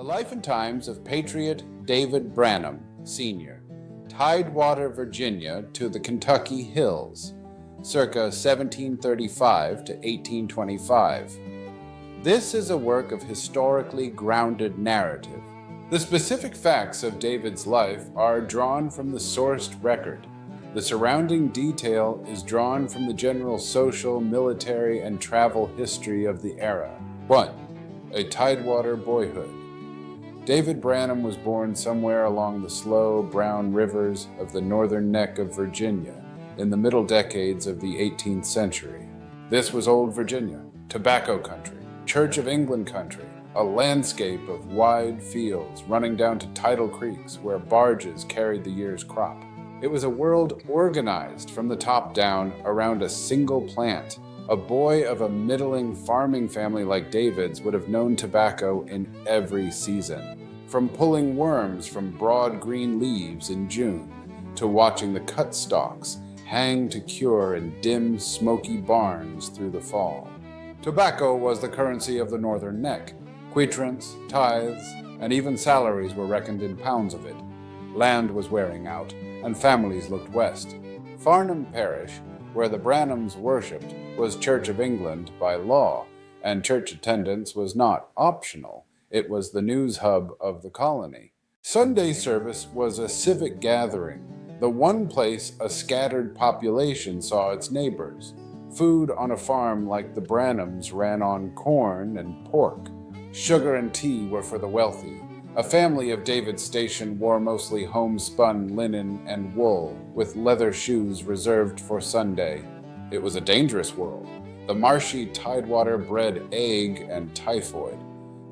The Life and Times of Patriot David Branham Sr., Tidewater, Virginia to the Kentucky Hills, circa 1735 to 1825. This is a work of historically grounded narrative. The specific facts of David's life are drawn from the sourced record. The surrounding detail is drawn from the general social, military, and travel history of the era. 1. A Tidewater boyhood. David Branham was born somewhere along the slow, brown rivers of the northern neck of Virginia in the middle decades of the 18th century. This was Old Virginia, tobacco country, Church of England country, a landscape of wide fields running down to tidal creeks where barges carried the year's crop. It was a world organized from the top down around a single plant. A boy of a middling farming family like David's would have known tobacco in every season, from pulling worms from broad green leaves in June to watching the cut stalks hang to cure in dim, smoky barns through the fall. Tobacco was the currency of the Northern Neck. Quitrents, tithes, and even salaries were reckoned in pounds of it. Land was wearing out, and families looked west. Farnham Parish, where the Branhams worshipped, was Church of England by law, and church attendance was not optional. It was the news hub of the colony. Sunday service was a civic gathering, the one place a scattered population saw its neighbors. Food on a farm like the Branhams ran on corn and pork. Sugar and tea were for the wealthy. A family of David's station wore mostly homespun linen and wool, with leather shoes reserved for Sunday. It was a dangerous world. The marshy Tidewater bred ague and typhoid.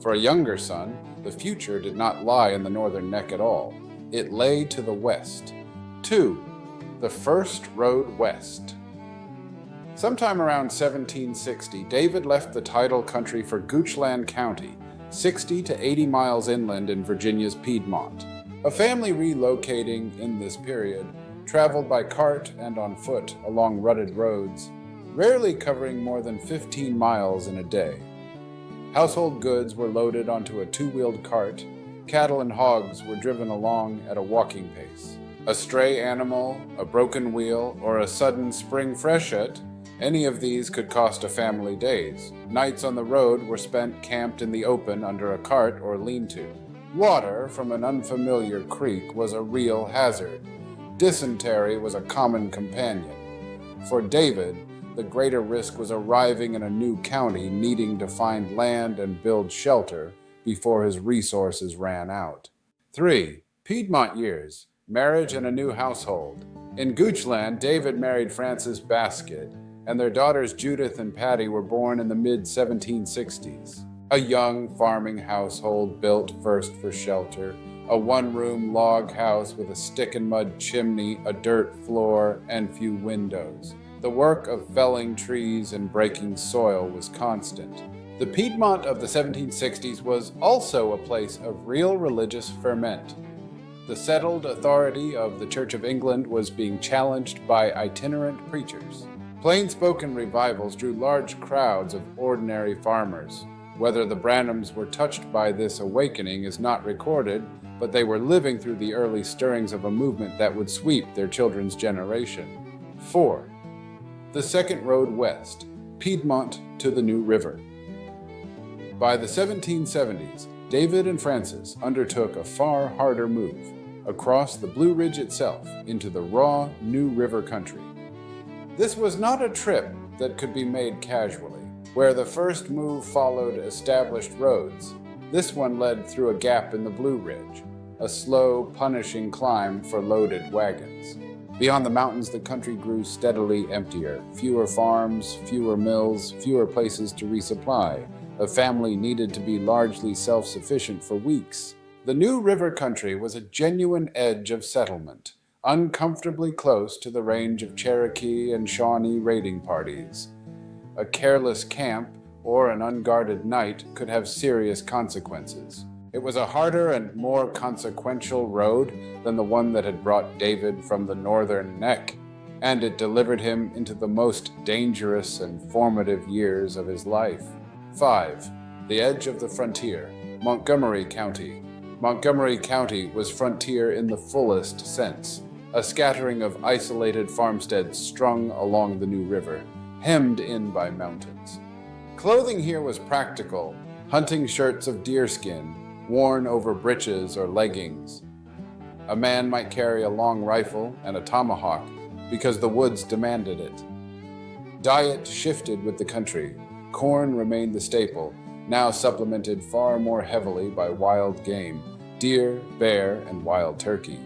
For a younger son, the future did not lie in the northern neck at all. It lay to the west. 2. The first road west. Sometime around 1760, David left the tidal country for Goochland County, 60 to 80 miles inland in Virginia's Piedmont. A family relocating in this period traveled by cart and on foot along rutted roads, rarely covering more than 15 miles in a day. Household goods were loaded onto a two-wheeled cart. Cattle and hogs were driven along at a walking pace. A stray animal, a broken wheel, or a sudden spring freshet, any of these could cost a family days. Nights on the road were spent camped in the open under a cart or lean-to. Water from an unfamiliar creek was a real hazard. Dysentery was a common companion. For David, the greater risk was arriving in a new county needing to find land and build shelter before his resources ran out. 3. Piedmont years, marriage and a new household. In Goochland, David married Frances Baskett, and their daughters Judith and Patty were born in the mid-1760s. A young farming household built first for shelter, a one-room log house with a stick-and-mud chimney, a dirt floor, and few windows. The work of felling trees and breaking soil was constant. The Piedmont of the 1760s was also a place of real religious ferment. The settled authority of the Church of England was being challenged by itinerant preachers. Plain-spoken revivals drew large crowds of ordinary farmers. Whether the Branhams were touched by this awakening is not recorded, but they were living through the early stirrings of a movement that would sweep their children's generation. 4. The second road west, Piedmont to the New River. By the 1770s, David and Frances undertook a far harder move, across the Blue Ridge itself into the raw New River country. This was not a trip that could be made casually. Where the first move followed established roads, this one led through a gap in the Blue Ridge, a slow, punishing climb for loaded wagons. Beyond the mountains, the country grew steadily emptier. Fewer farms, fewer mills, fewer places to resupply. A family needed to be largely self-sufficient for weeks. The New River country was a genuine edge of settlement, uncomfortably close to the range of Cherokee and Shawnee raiding parties. A careless camp or an unguarded night could have serious consequences. It was a harder and more consequential road than the one that had brought David from the northern neck, and it delivered him into the most dangerous and formative years of his life. 5. The edge of the frontier. Montgomery County. Montgomery County was frontier in the fullest sense, a scattering of isolated farmsteads strung along the New River, hemmed in by mountains. Clothing here was practical, hunting shirts of deerskin, worn over breeches or leggings. A man might carry a long rifle and a tomahawk because the woods demanded it. Diet shifted with the country. Corn remained the staple, now supplemented far more heavily by wild game, deer, bear, and wild turkey.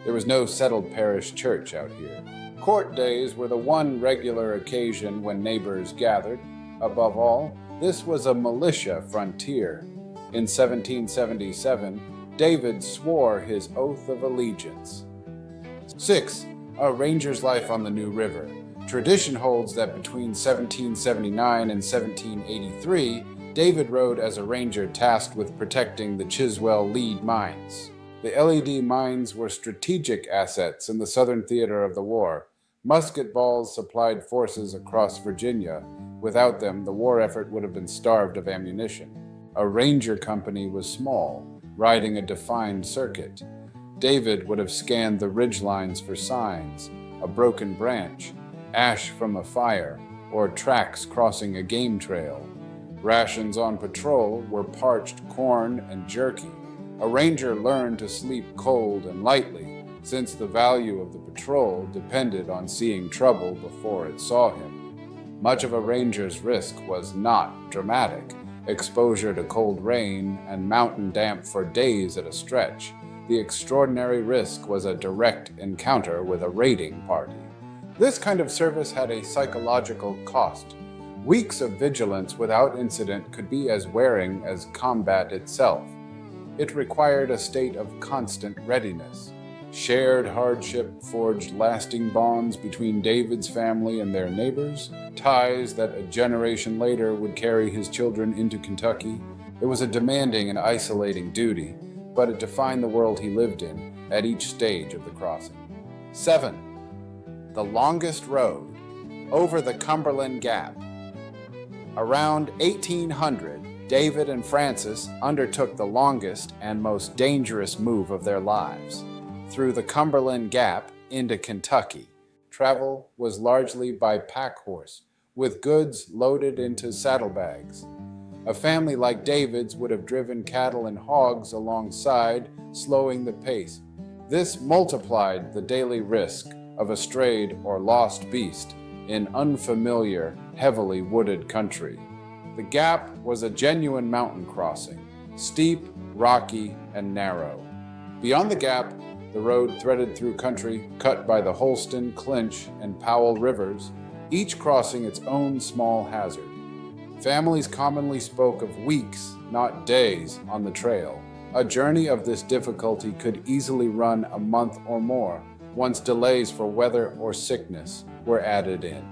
There was no settled parish church out here. Court days were the one regular occasion when neighbors gathered. Above all, this was a militia frontier. In 1777, David swore his oath of allegiance. 6. A ranger's life on the New River. Tradition holds that between 1779 and 1783, David rode as a ranger tasked with protecting the Chiswell lead mines. The LED mines were strategic assets in the southern theater of the war. Musket balls supplied forces across Virginia. Without them, the war effort would have been starved of ammunition. A ranger company was small, riding a defined circuit. David would have scanned the ridge lines for signs, a broken branch, ash from a fire, or tracks crossing a game trail. Rations on patrol were parched corn and jerky. A ranger learned to sleep cold and lightly, since the value of the patrol depended on seeing trouble before it saw him. Much of a ranger's risk was not dramatic. Exposure to cold rain and mountain damp for days at a stretch. The extraordinary risk was a direct encounter with a raiding party. This kind of service had a psychological cost. Weeks of vigilance without incident could be as wearing as combat itself. It required a state of constant readiness. Shared hardship forged lasting bonds between David's family and their neighbors, ties that a generation later would carry his children into Kentucky. It was a demanding and isolating duty, but it defined the world he lived in at each stage of the crossing. 7. The longest road, over the Cumberland Gap. Around 1800, David and Frances undertook the longest and most dangerous move of their lives, through the Cumberland Gap into Kentucky. Travel was largely by pack horse, with goods loaded into saddlebags. A family like David's would have driven cattle and hogs alongside, slowing the pace. This multiplied the daily risk of a strayed or lost beast in unfamiliar, heavily wooded country. The Gap was a genuine mountain crossing, steep, rocky, and narrow. Beyond the Gap, the road threaded through country cut by the Holston, Clinch, and Powell rivers, each crossing its own small hazard. Families commonly spoke of weeks, not days, on the trail. A journey of this difficulty could easily run a month or more, once delays for weather or sickness were added in.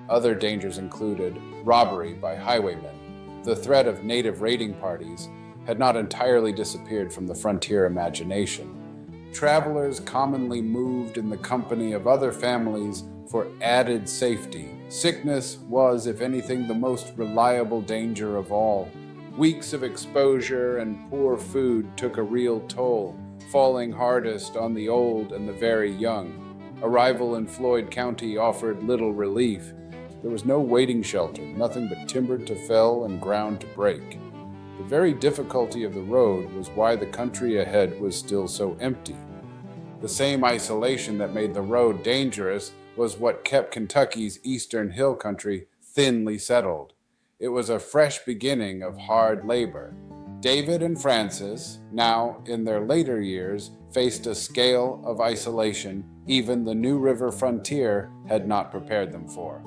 Other dangers included robbery by highwaymen. The threat of native raiding parties had not entirely disappeared from the frontier imagination. Travelers commonly moved in the company of other families for added safety. Sickness was, if anything, the most reliable danger of all. Weeks of exposure and poor food took a real toll, falling hardest on the old and the very young. Arrival in Floyd County offered little relief. There was no waiting shelter, nothing but timber to fell and ground to break. The very difficulty of the road was why the country ahead was still so empty. The same isolation that made the road dangerous was what kept Kentucky's eastern hill country thinly settled. It was a fresh beginning of hard labor. David and Frances, now in their later years, faced a scale of isolation even the New River frontier had not prepared them for.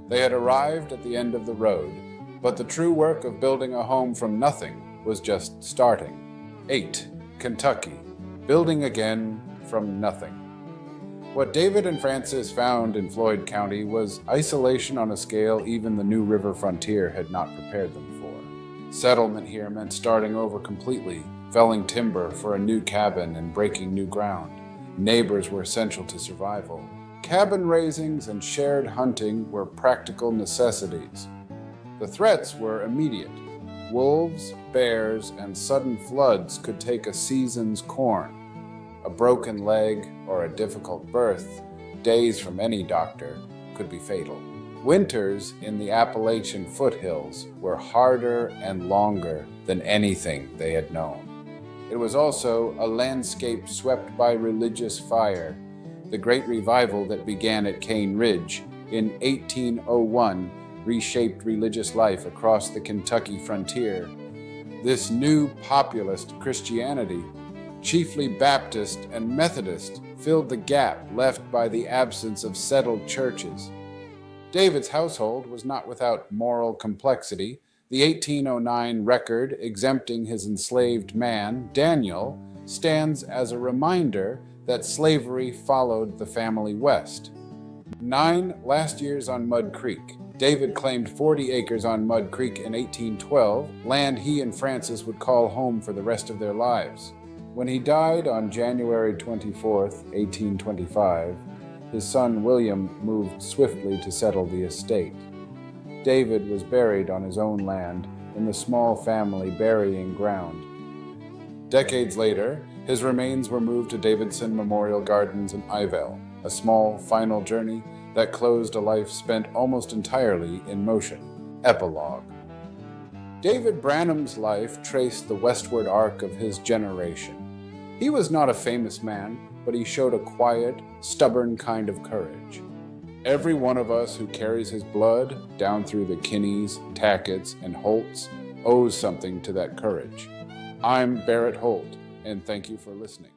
They had arrived at the end of the road, but the true work of building a home from nothing was just starting. 8. Kentucky, building again from nothing. What David and Frances found in Floyd County was isolation on a scale even the New River frontier had not prepared them for. Settlement here meant starting over completely, felling timber for a new cabin and breaking new ground. Neighbors were essential to survival. Cabin raisings and shared hunting were practical necessities. The threats were immediate. Wolves, bears, and sudden floods could take a season's corn. A broken leg or a difficult birth, days from any doctor, could be fatal. Winters in the Appalachian foothills were harder and longer than anything they had known. It was also a landscape swept by religious fire. The Great Revival that began at Cane Ridge in 1801 reshaped religious life across the Kentucky frontier. This new populist Christianity, chiefly Baptist and Methodist, filled the gap left by the absence of settled churches. David's household was not without moral complexity. The 1809 record exempting his enslaved man, Daniel, stands as a reminder that slavery followed the family west. 9 last years on Mud Creek. David claimed 40 acres on Mud Creek in 1812, land he and Frances would call home for the rest of their lives. When he died on January 24, 1825, his son William moved swiftly to settle the estate. David was buried on his own land in the small family burying ground. Decades later, his remains were moved to Davidson Memorial Gardens in Ivell, a small final journey that closed a life spent almost entirely in motion. Epilogue. David Branham's life traced the westward arc of his generation. He was not a famous man, but he showed a quiet, stubborn kind of courage. Every one of us who carries his blood down through the Kinneys, Tacketts, and Holts owes something to that courage. I'm Barrett Holt, and thank you for listening.